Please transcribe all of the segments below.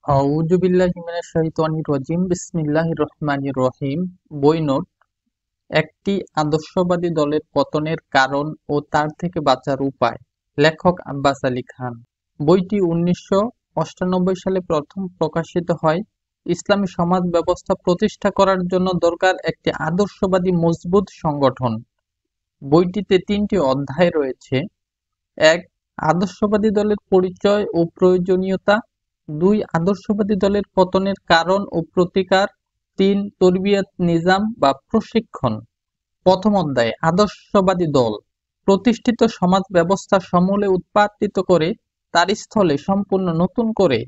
আউযু বিল্লাহি মিনাশ শাইতানির রাজিম বিসমিল্লাহির রহমানির রহিম। বই নোট: একটি আদর্শবাদী দলের পতনের কারণ ও তার থেকে বাঁচার উপায়। লেখক আব্বাস আলী খান। বইটি 1998 সালে প্রথম প্রকাশিত হয়। ইসলামী সমাজ ব্যবস্থা প্রতিষ্ঠা করার জন্য দরকার একটি আদর্শবাদী মজবুত সংগঠন। বইটিতে 3টি অধ্যায় রয়েছে। ১. আদর্শবাদী দলের পরিচয় ও প্রয়োজনীয়তা। ২. আদর্শবাদী দলের পতনের কারণ ও প্রতিকার। ৩. তরবিয়ত নিজাম বা প্রশিক্ষণ। প্রথম অধ্যায়: আদর্শবাদী দল প্রতিষ্ঠিত সমাজ ব্যবস্থা সমূলে উৎপাদিত করে তার স্থলে সম্পূর্ণ নতুন করে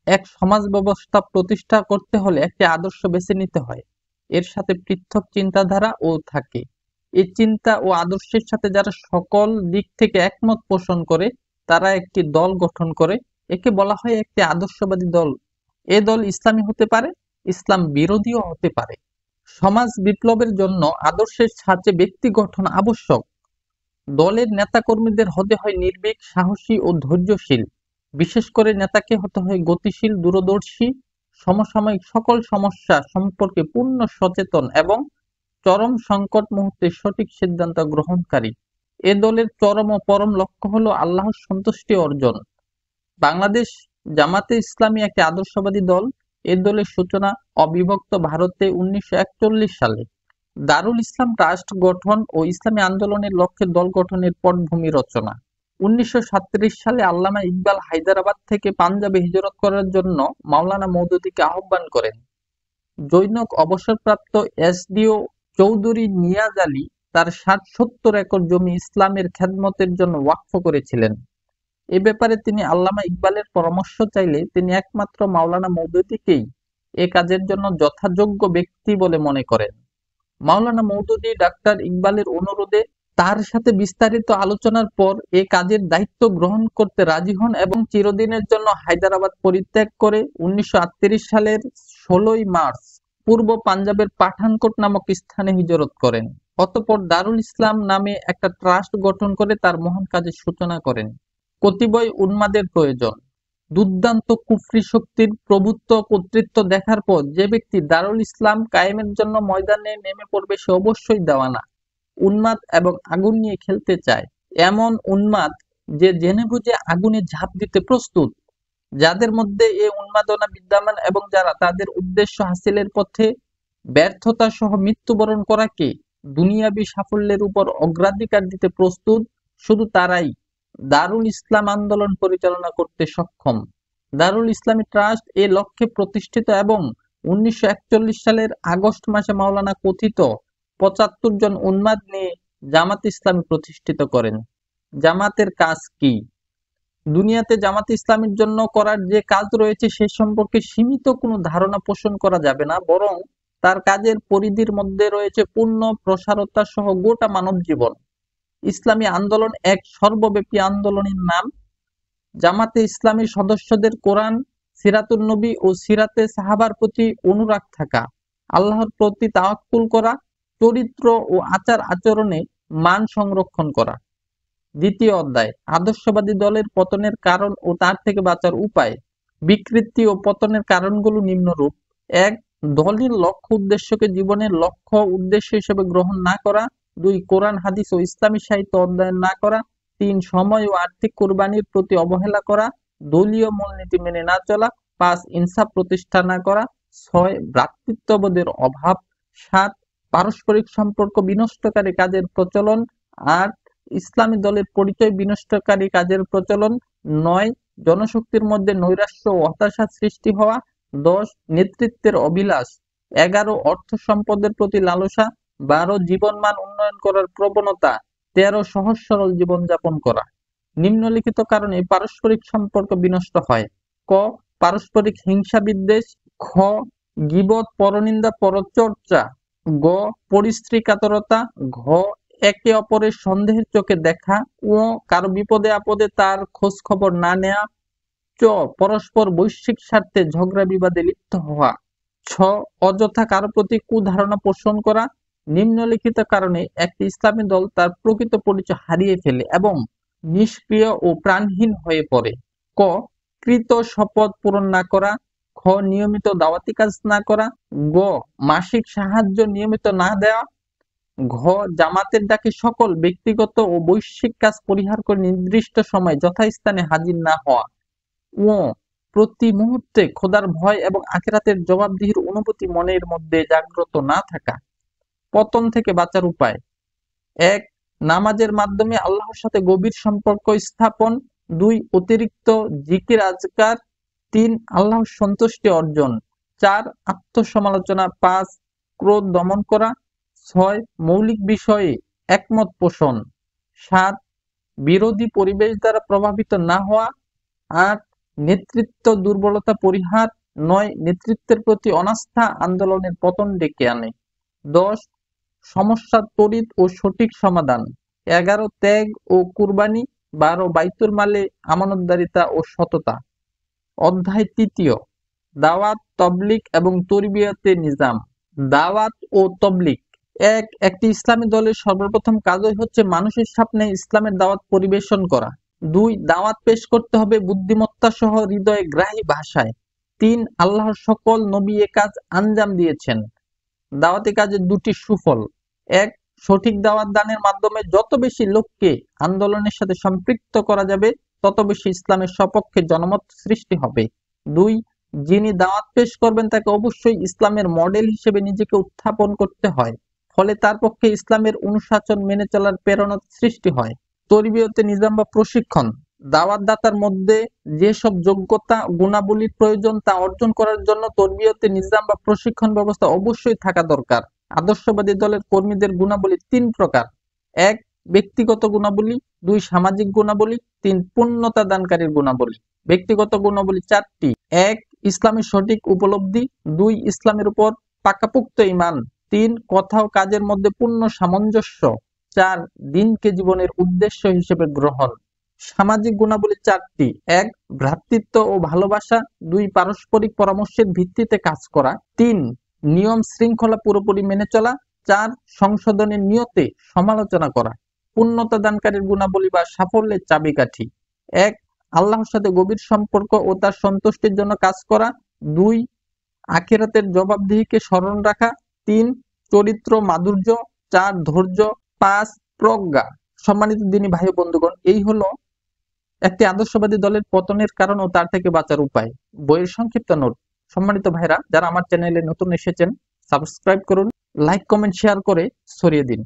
এক সমাজ ব্যবস্থা প্রতিষ্ঠা করতে হলে একটি আদর্শ বেছে নিতে হয়। এর সাথে পৃথক চিন্তাধারা ও থাকে। এই চিন্তা ও আদর্শের সাথে যারা সকল দিক থেকে একমত পোষণ করে তারা একটি দল গঠন করে। একে বলা হয় একটি আদর্শবাদী দল। এ দল ইসলামী হতে পারে, ইসলাম বিরোধীও হতে পারে। সমাজ বিপ্লবের জন্য আদর্শের সাহায্যে ব্যক্তি গঠন আবশ্যক। দলের নেতাকর্মীদের হতে হয় নির্ভীক, সাহসী ও ধৈর্যশীল। বিশেষ করে নেতাকে হতে হয় গতিশীল, দূরদর্শী, সমসাময়িক সকল সমস্যা সম্পর্কে পূর্ণ সচেতন এবং চরম সংকট মুহূর্তে সঠিক সিদ্ধান্ত গ্রহণকারী। এ দলের চরম ও পরম লক্ষ্য হলো আল্লাহর সন্তুষ্টি অর্জন। বাংলাদেশ জামাতে ইসলামী একটি আদর্শবাদী দল। এ দলের সূচনা অবিভক্ত ভারতে 1941 সালে। দারুল ইসলাম ট্রাস্ট গঠন ও ইসলামী আন্দোলনের লক্ষ্যে দল গঠনের পটভূমি রচনা। 1937 সালে আল্লামা ইকবাল হায়দ্রাবাদ থেকে পাঞ্জাবে হিজরত করার জন্য মাওলানা মওদুদীকে আহ্বান করেন। জনৈক অবসরপ্রাপ্ত এসডিও চৌধুরী নিয়াজ আলী তার 60-70 একর জমি ইসলামের খেদমতের জন্য ওয়াকফ করেছিলেন। এ ব্যাপারে তিনি আল্লামা ইকবালের পরামর্শ চাইলে তিনি একমাত্র মাওলানা মওদুদীকেই এ কাজের জন্য যথাযোগ্য ব্যক্তি বলে মনে করেন। মাওলানা মওদুদী ডাক্তার ইকবালের অনুরোধে তার সাথে বিস্তারিত আলোচনার পর এ কাজের দায়িত্ব গ্রহণ করতে রাজি হন এবং চিরদিনের জন্য হায়দ্রাবাদ পরিত্যাগ করে 1938 সালের 16 মার্চ পূর্ব পাঞ্জাবের পাঠানকোট নামক স্থানে হিজরত করেন। অতঃপর দারুল ইসলাম নামে একটা ট্রাস্ট গঠন করে তার মহান কাজের সূচনা করেন। কতিপয় উন্মাদের প্রয়োজন। দুর্দান্ত কুফরি শক্তির প্রভুত্ব কর্তৃত্ব দেখার পর যে ব্যক্তি দারুল ইসলাম কায়েমের জন্য ময়দানে নেমে পড়বে সে অবশ্যই দেওয়ানা, উন্মাদ এবং আগুন নিয়ে খেলতে চায়। এমন উন্মাদ যে জেনে বুঝে আগুনে ঝাঁপ দিতে প্রস্তুত। যাদের মধ্যে এ উন্মাদনা বিদ্যমান এবং যারা তাদের উদ্দেশ্য হাসিলের পথে ব্যর্থতা সহ মৃত্যুবরণ করাকে দুনিয়াবী সাফল্যের উপর অগ্রাধিকার দিতে প্রস্তুত, শুধু তারাই দারুল ইসলাম আন্দোলন পরিচালনা করতে সক্ষম। দারুল ইসলামী ট্রাস্ট এ লক্ষ্যে প্রতিষ্ঠিত এবং 1941 সালের আগস্ট মাসে মাওলানা কথিত 75 জন উন্মাদ নিয়ে জামাত ইসলামী প্রতিষ্ঠিত করেন। জামাতের কাজ কি? দুনিয়াতে জামাত ইসলামীর জন্য করার যে কাজ রয়েছে সে সম্পর্কে সীমিত কোনো ধারণা পোষণ করা যাবে না, বরং তার কাজের পরিধির মধ্যে রয়েছে পূর্ণ প্রসারতা সহ গোটা মানব জীবন। ইসলামী আন্দোলন এক সর্বব্যাপী আন্দোলনের নাম। জামাতে ইসলামীর সদস্যদের কোরআন, সিরাতুন নবী ও সিরাতে সাহাবার প্রতি অনুরাগ থাকা, আল্লাহর প্রতি তাওয়াক্কুল করা, চরিত্র ও আচার আচরণে মান সংরক্ষণ করা। দ্বিতীয় অধ্যায়: আদর্শবাদী দলের পতনের কারণ ও তার থেকে বাঁচার উপায়। বিকৃতি ও পতনের কারণগুলো নিম্নরূপ: ১. দলের লক্ষ্য উদ্দেশ্যকে জীবনের লক্ষ্য উদ্দেশ্য হিসেবে গ্রহণ না করা। ২. কোরআন হাদিস ও ইসলামী সাহিত্য অধ্যয়ন না করা। ৩. সময় ও আর্থিক কোরবানির প্রতি অবহেলা করা। দলীয় মূলনীতি মেনে না চলা। ৫. ইনসাফ প্রতিষ্ঠা না করা। ৬. ভ্রাতৃত্ববোধের অভাব। ৭. পারস্পরিক সম্পর্ক বিনষ্টকারী কাজের প্রচলন। ৮. ইসলামী দলের পরিচয় বিনষ্টকারী কাজের প্রচলন। ৯. জনশক্তির মধ্যে নৈরাশ্য ও হতাশা সৃষ্টি হওয়া। ১০. নেতৃত্বের অভিলাষ। ১১. অর্থ সম্পদের প্রতি লালসা। ১২. জীবনমান উন্নয়ন করার প্রবণতা। ১৩. সহজ সরল জীবনযাপন করা। নিম্নলিখিত কারণে পারস্পরিক সম্পর্ক বিনষ্ট হয়: ক. পারস্পরিক হিংসা বিদ্বেষ। খ. গীবত, পরনিন্দা, পরচর্চা। গ. পরস্ত্রীকাতরতা। ঘ. একে অপরের সন্দেহের চোখে দেখা। ও. কারো বিপদে আপদে তার খোঁজ খবর না নেয়া। চ. পরস্পর বৈশ্বিক স্বার্থে ঝগড়া বিবাদে লিপ্ত হওয়া। ছ. অযথা কারো প্রতি কুধারণা পোষণ করা। নিম্নলিখিত কারণে একটি ইসলামী দল তার প্রকৃত পরিচয় হারিয়ে ফেলে এবং নিষ্ক্রিয় ও প্রাণহীন হয়ে পড়ে: ক. কৃত শপথ পূরণ না করা। খ. খ নিয়মিত দাওয়াতি কাজ না করা, গ মাসিক সাহায্য নিয়মিত না দেওয়া, ঘ জামাতের ডাকে সকল ব্যক্তিগত ও বৈশ্বিক কাজ পরিহার করে নির্দিষ্ট সময় যথাস্থানে হাজির না হওয়া, ও প্রতি মুহূর্তে খোদার ভয় এবং আখিরাতের জবাবদিহির অনুভূতি মনের মধ্যে জাগ্রত না থাকা। পতন থেকে বাঁচার উপায়: ১. নামাজের মাধ্যমে আল্লাহর সাথে গভীর সম্পর্ক স্থাপন, ২. অতিরিক্ত জিকির আজকার, ৩. আল্লাহর সন্তুষ্টি অর্জন, ৪. আত্মসমালোচনা, ৫. ক্রোধ দমন করা, ৬. মৌলিক বিষয়ে একমত পোষণ, ৭. বিরোধী পরিবেশ দ্বারা প্রভাবিত না হওয়া, ৮. নেতৃত্ব দুর্বলতা পরিহার, ৯. নেতৃত্বের প্রতি অনাস্থা আন্দোলনের পতন ডেকে আনে, ১০. সমস্যার তড়িৎ ও সঠিক সমাধান, ১১. ত্যাগ ও কুরবানি, ১২. বাইতুল মালে আমানতদারিতা ও সততা। অধ্যায় তৃতীয়, দাওয়াত, তবলিগ এবং তরবিয়তে নিজাম। দাওয়াত ও তবলিগ। একটি ইসলামী দলের সর্বপ্রথম কাজই হচ্ছে মানুষের সামনে ইসলামের দাওয়াত পরিবেশন করা। ২. দাওয়াত পেশ করতে হবে বুদ্ধিমত্তা সহ হৃদয়ে গ্রাহী ভাষায়। ৩. আল্লাহর সকল নবী এ কাজ আঞ্জাম দিয়েছেন। দাওয়াতি কাজের দুটি সুফল: ১. সঠিক দাওয়াত দানের মাধ্যমে যত বেশি লোককে আন্দোলনের সাথে সম্পৃক্ত করা যাবে তত বেশি ইসলামের সপক্ষে জনমত সৃষ্টি হবে। ২. যিনি দাওয়াত পেশ করবেন তাকে অবশ্যই ইসলামের মডেল হিসেবে নিজেকে উত্থাপন করতে হয়, ফলে তার পক্ষে ইসলামের অনুশাসন মেনে চলার প্রেরণা সৃষ্টি হয়। তরবিয়তে নিজাম বা প্রশিক্ষণ। দাওয়াত দাতার মধ্যে যেসব যোগ্যতা গুণাবলীর প্রয়োজন তা অর্জন করার জন্য তরবিয়তে নিজাম বা প্রশিক্ষণ ব্যবস্থা অবশ্যই থাকা দরকার। আদর্শবাদী দলের কর্মীদের গুণাবলী ৩ প্রকার: ১. ব্যক্তিগত গুণাবলী, ২. সামাজিক গুণাবলী, ৩. পূর্ণতা দানকারীর গুণাবলী। ব্যক্তিগত গুণাবলী ৪টি: ১. ইসলামের সঠিক উপলব্ধি, ২. ইসলামের উপর পাকাপোক্ত ঈমান, ৩. কথা ও কাজের মধ্যে পূর্ণ সামঞ্জস্য, ৪. দিনকে জীবনের উদ্দেশ্য হিসেবে গ্রহণ। সামাজিক গুণাবলী ৪টি: ১. ভ্রাতৃত্ব ও ভালোবাসা, ২. পারস্পরিক পরামর্শের ভিত্তিতে কাজ করা, ৩. নিয়ম শৃঙ্খলা পুরোপুরি মেনে চলা, ৪. সংশোধনের নিয়তে সমালোচনা করা। পূর্ণতা দানকারীর গুণাবলী বা সাফল্যের চাবিকাঠি: ১. আল্লাহর সাথে গভীর সম্পর্ক ও তার সন্তুষ্টির জন্য কাজ করা, ২. আখিরাতের জবাবদিহিকে স্মরণ রাখা, ৩. চরিত্র মাধুর্য, ৪. ধৈর্য, ৫. প্রজ্ঞা। সম্মানিত দিনী ভাই ও বন্ধুগণ, এই হলো একটি আদর্শবাদী দলের পতনের কারণ ও তার থেকে বাঁচার উপায়। বইয়ের সংক্ষিপ্ত নোট। সম্মানিত ভাইরা, যারা আমার চ্যানেলে নতুন এসেছেন, সাবস্ক্রাইব করুন, লাইক, কমেন্ট, শেয়ার করে ছড়িয়ে দিন।